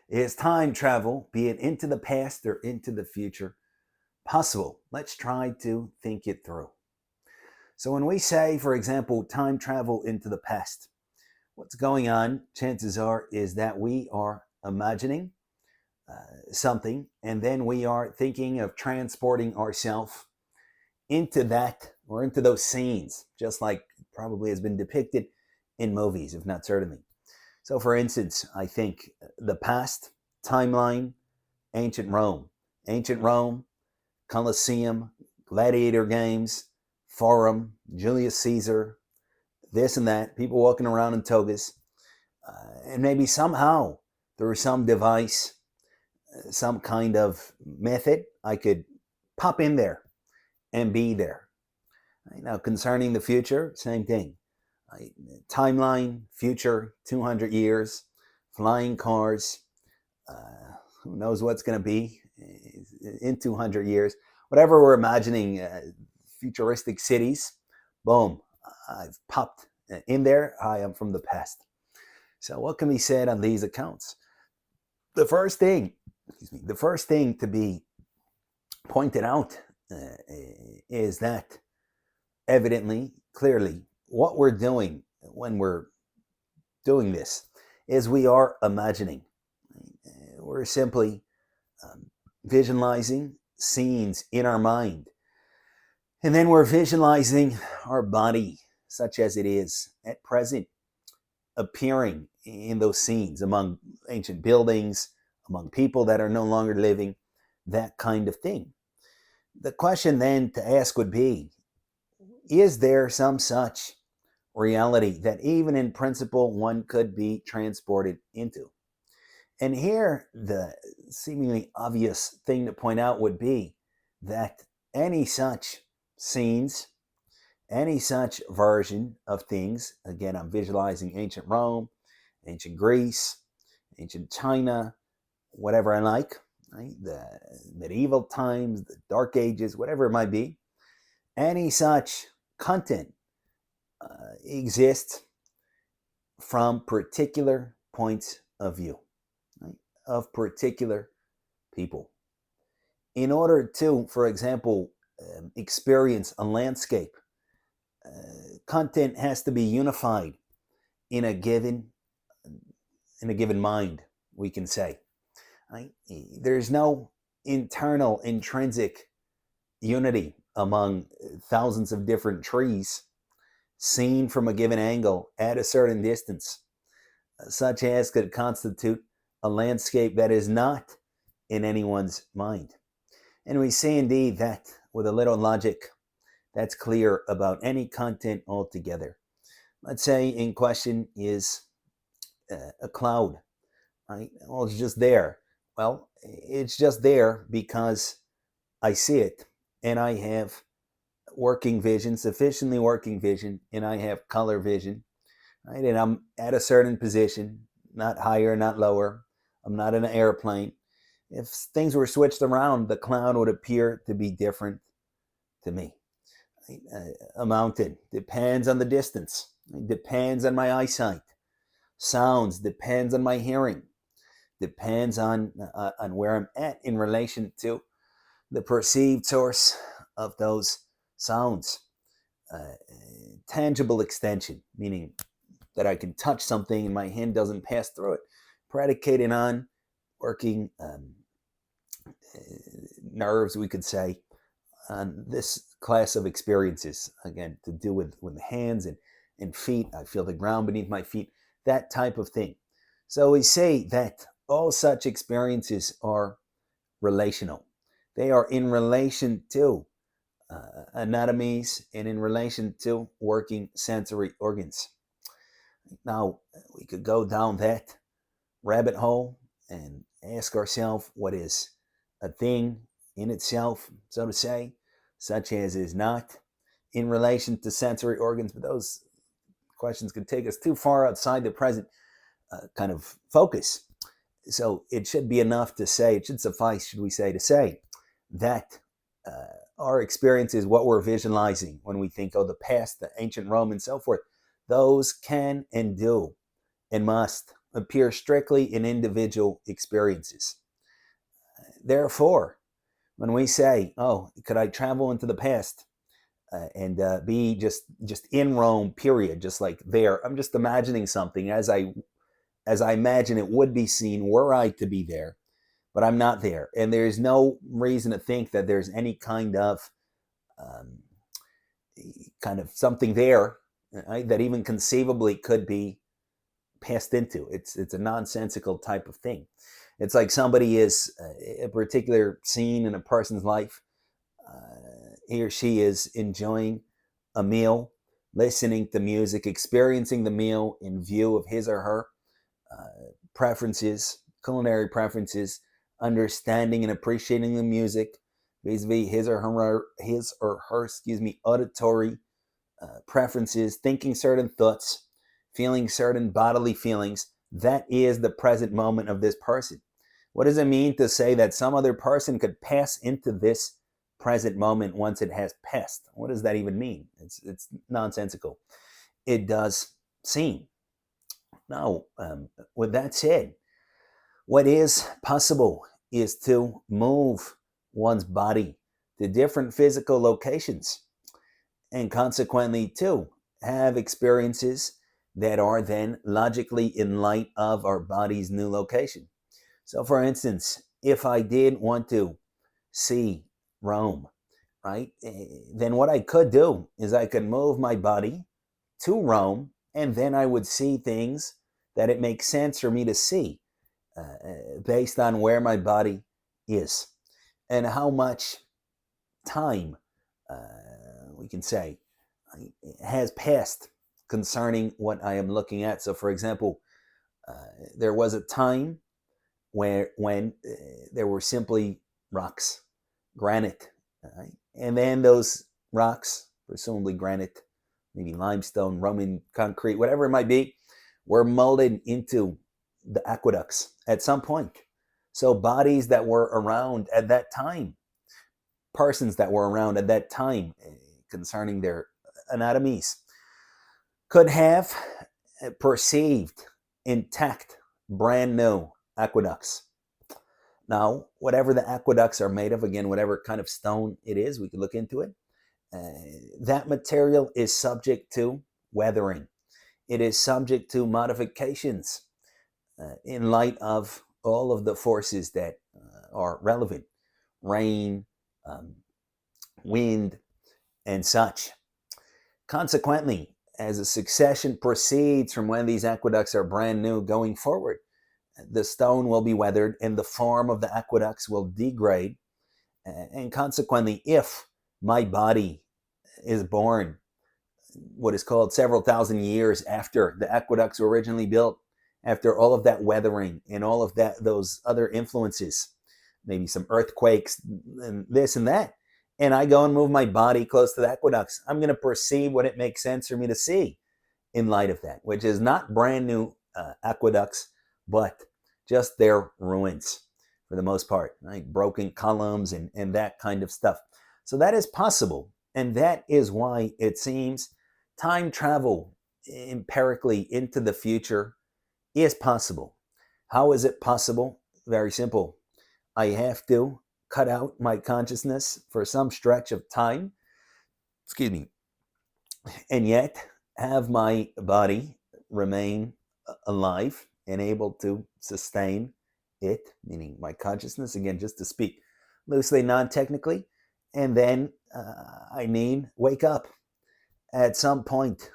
Is time travel, be it into the past or into the future, possible? Let's try to think it through. So, when we say, for example, time travel into the past, what's going on, chances are, is that we are imagining something and then we are thinking of transporting ourselves into that or into those scenes, just like probably has been depicted in movies, if not certainly. So, for instance, I think the past timeline, ancient Rome. Ancient Rome, Colosseum, gladiator games, Forum, Julius Caesar, this and that, people walking around in togas. And maybe somehow through some device, some kind of method, I could pop in there and be there. Right? Now, concerning the future, same thing. Right? Timeline, future, 200 years, flying cars, who knows what's going to be in 200 years. Whatever we're imagining, futuristic cities, boom, I've popped in there. I am from the past. So, what can be said on these accounts? The first thing, the first thing to be pointed out is that evidently, clearly, what we're doing when we're doing this is we are imagining. We're simply visualizing scenes in our mind. And then we're visualizing our body, such as it is at present, appearing in those scenes among ancient buildings, among people that are no longer living, that kind of thing. The question then to ask would be, is there some such reality that even in principle one could be transported into? And here, the seemingly obvious thing to point out would be that any such scenes, any such version of things, again, I'm visualizing ancient Rome, ancient Greece, ancient China, whatever I like, right? The medieval times, the dark ages, whatever it might be, any such content exists from particular points of view, right, of particular people. In order to, for example, experience a landscape, content has to be unified in a given mind, we can say. Right? There's no internal intrinsic unity among thousands of different trees seen from a given angle at a certain distance, such as could constitute a landscape that is not in anyone's mind. And we see indeed that with a little logic, that's clear about any content altogether. Let's say in question is a cloud, right? Well, it's just there. Well, it's just there because I see it and I have working vision, sufficiently working vision, and I have color vision, right? And I'm at a certain position, not higher, not lower. I'm not in an airplane. If things were switched around, the cloud would appear to be different to me. A mountain depends on the distance. It depends on my eyesight. Sounds depends on my hearing. Depends on where I'm at in relation to the perceived source of those sounds. Tangible extension, meaning that I can touch something and my hand doesn't pass through it, predicated on working nerves, we could say, on this class of experiences, again, to do with the hands and feet. I feel the ground beneath my feet, that type of thing. So we say that all such experiences are relational. They are in relation to anatomies and in relation to working sensory organs. Now, we could go down that rabbit hole and ask ourselves what is a thing in itself, so to say, such as is not in relation to sensory organs, but those questions could take us too far outside the present kind of focus. So it should be enough to say, it should suffice, should we say, to say that our experience is what we're visualizing when we think, oh, the past, the ancient Rome and so forth. Those can and do and must appear strictly in individual experiences. Therefore, when we say, "Oh, could I travel into the past and be just in Rome, period, just like there?" I'm just imagining something as I imagine it would be seen were I to be there, but I'm not there, and there's no reason to think that there's any um, kind of something there, right, that even conceivably could be passed into. It's a nonsensical type of thing. It's like somebody is a particular scene in a person's life. He or she is enjoying a meal, listening to music, experiencing the meal in view of his or her preferences, culinary preferences, understanding and appreciating the music vis-a-vis his or her auditory preferences, thinking certain thoughts, feeling certain bodily feelings. That is the present moment of this person. What does it mean to say that some other person could pass into this present moment once it has passed? What does that even mean? It's nonsensical. It does seem. Now, with that said, what is possible is to move one's body to different physical locations and consequently to have experiences that are then logically in light of our body's new location. So, for instance, if I did want to see Rome, right, then what I could do is I could move my body to Rome, and then I would see things that it makes sense for me to see based on where my body is and how much time we can say has passed concerning what I am looking at. So, for example, there was a time when there were simply rocks, granite, right? And then those rocks, presumably granite, maybe limestone, Roman concrete, whatever it might be, were molded into the aqueducts at some point. So bodies that were around at that time, persons that were around at that time concerning their anatomies, could have perceived intact, brand new aqueducts. Now, whatever the aqueducts are made of, again, whatever kind of stone it is, we could look into it. That material is subject to weathering. It is subject to modifications in light of all of the forces that are relevant: rain, um, wind, and such. Consequently, as a succession proceeds from when these aqueducts are brand new going forward, the stone will be weathered and the form of the aqueducts will degrade. And consequently, if my body is born what is called several thousand years after the aqueducts were originally built, after all of that weathering and all of those other influences, maybe some earthquakes and this and that, and I go and move my body close to the aqueducts, I'm going to perceive what it makes sense for me to see in light of that, which is not brand new aqueducts, but just their ruins for the most part, right? Broken columns and that kind of stuff. So that is possible. And that is why it seems time travel empirically into the future is possible. How is it possible? Very simple. I have to cut out my consciousness for some stretch of time, excuse me, and yet have my body remain alive and able to sustain it, meaning my consciousness, again, just to speak loosely, non-technically, and then I need wake up at some point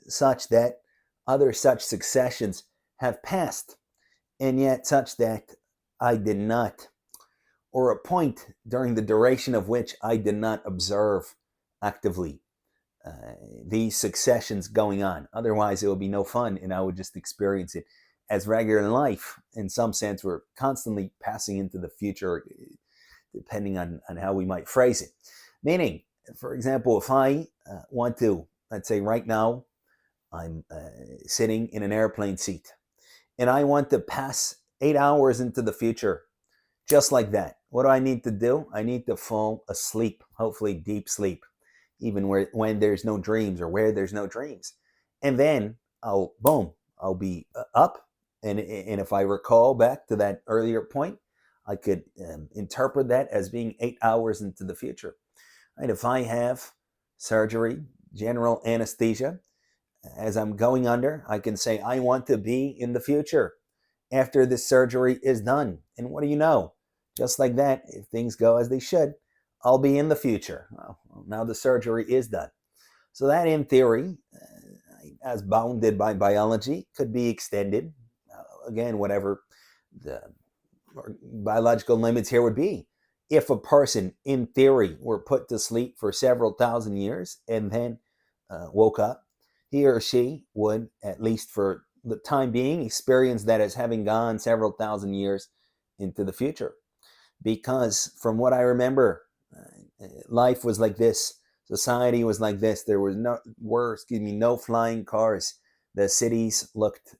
such that other such successions have passed, and yet such that I did not, or a point during the duration of which I did not observe actively these successions going on. Otherwise, it would be no fun, and I would just experience it as regular life. In some sense, we're constantly passing into the future, depending on how we might phrase it. Meaning, for example, if I want to, let's say right now, I'm sitting in an airplane seat, and I want to pass 8 hours into the future, just like that. What do I need to do? I need to fall asleep, hopefully deep sleep, even when there's no dreams or where there's no dreams. And then I'll be up And if I recall back to that earlier point, I could interpret that as being 8 hours into the future. Right? If I have surgery, general anesthesia, as I'm going under, I can say, I want to be in the future after this surgery is done. And what do you know? Just like that, if things go as they should, I'll be in the future. Well, now the surgery is done. So that, in theory, as bounded by biology, could be extended. Again, whatever the biological limits here would be. If a person, in theory, were put to sleep for several thousand years and then woke up, he or she would, at least for the time being, experience that as having gone several thousand years into the future. Because from what I remember, life was like this. Society was like this. There was no flying cars. The cities looked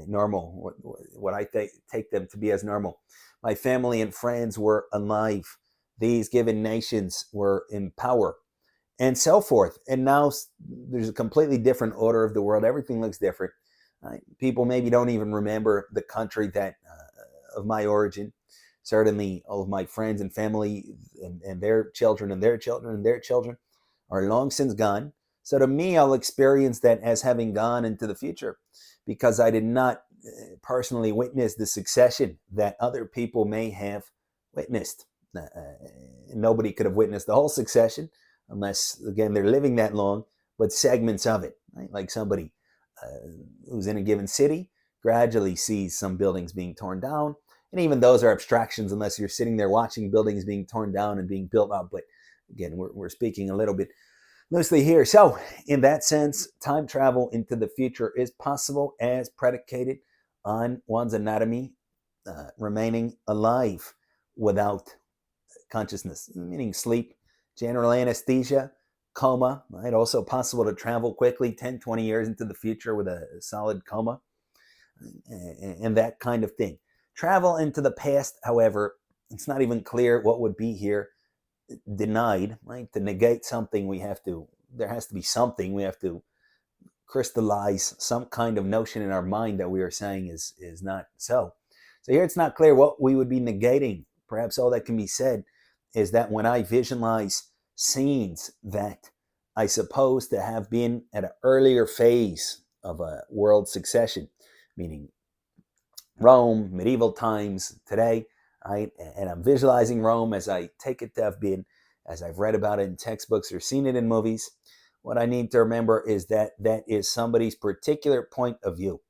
normal, what I take them to be as normal. My family and friends were alive. These given nations were in power, and so forth. And now there's a completely different order of the world. Everything looks different. People maybe don't even remember the country that of my origin. Certainly, all of my friends and family and their children and their children and their children are long since gone. So to me, I'll experience that as having gone into the future, because I did not personally witness the succession that other people may have witnessed. Nobody could have witnessed the whole succession unless, again, they're living that long, but segments of it, right? Like somebody who's in a given city gradually sees some buildings being torn down. And even those are abstractions unless you're sitting there watching buildings being torn down and being built up. But again, we're speaking a little bit loosely here. So in that sense, time travel into the future is possible as predicated on one's anatomy remaining alive without consciousness, meaning sleep, general anesthesia, coma, right? Also possible to travel quickly 10, 20 years into the future with a solid coma and that kind of thing. Travel into the past, however, it's not even clear what would be here denied, right? To negate something, there has to be something. We have to crystallize some kind of notion in our mind that we are saying is not so. So here it's not clear what we would be negating. Perhaps all that can be said is that when I visualize scenes that I suppose to have been at an earlier phase of a world succession, meaning Rome, medieval times, today, right? And I'm visualizing Rome as I take it to have been, as I've read about it in textbooks or seen it in movies. What I need to remember is that that is somebody's particular point of view.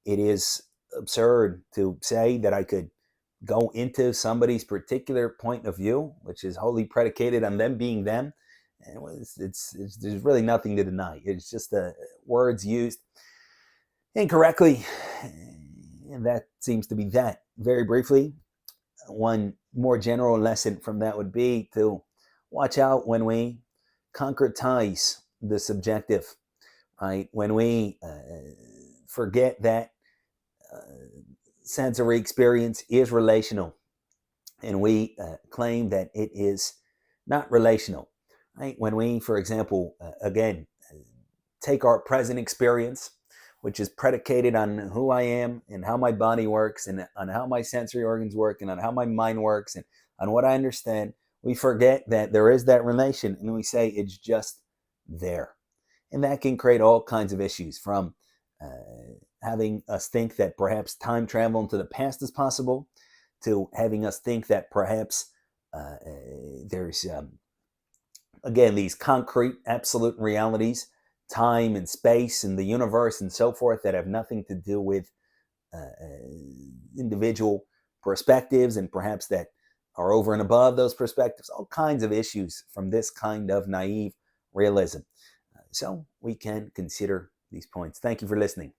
It is absurd to say that I could go into somebody's particular point of view, which is wholly predicated on them being them. And there's really nothing to deny. It's just the words used incorrectly. And that seems to be that. Very briefly, one more general lesson from that would be to watch out when we concretize the subjective, right? When we forget that sensory experience is relational and we claim that it is not relational, right? When we, for example, again, take our present experience, which is predicated on who I am and how my body works and on how my sensory organs work and on how my mind works and on what I understand, we forget that there is that relation and we say it's just there. And that can create all kinds of issues, from having us think that perhaps time travel into the past is possible, to having us think that perhaps there's, again, these concrete, absolute realities, time and space and the universe and so forth, that have nothing to do with individual perspectives and perhaps that are over and above those perspectives. All kinds of issues from this kind of naive realism. So we can consider these points. Thank you for listening.